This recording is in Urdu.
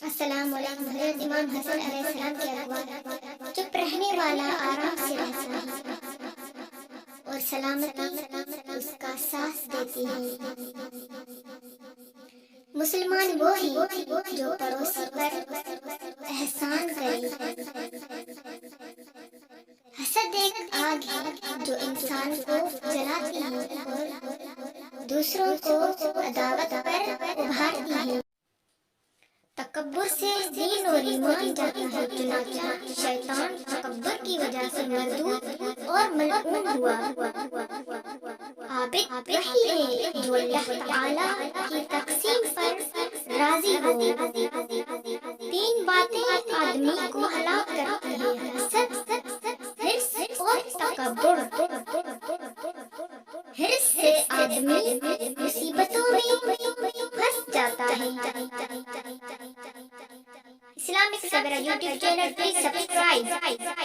السلام علیکم۔ حضرت امام حسن علیہ السلام کے اقوال: چپ رہنے والا آرام سے رہتا ہے اور سلامتی اس کا ساتھ دیتی ہے۔ مسلمان وہ ہی جو پڑوسی پر احسان کرے۔ حسد ایک آگ ہے جو انسان کو جلاتی ہے اور دوسروں کو عداوت پر ابھارتی ہے۔ تکبر سے دین اور ایمان جاتا ہے، چنانچہ شیطان تکبر کی وجہ سے مردود اور ملعون ہوا۔ عابد وہی ہے جو اللہ تعالیٰ کی تقسیم پر راضی ہو۔ تین باتیں آدمی کو ہلاک کرتی ہیں: حسد، حرص اور تکبر۔ حرص سے آدمی مصیبتوں میں پھنس جاتا ہے۔ Islamic Savera YouTube channel please subscribe.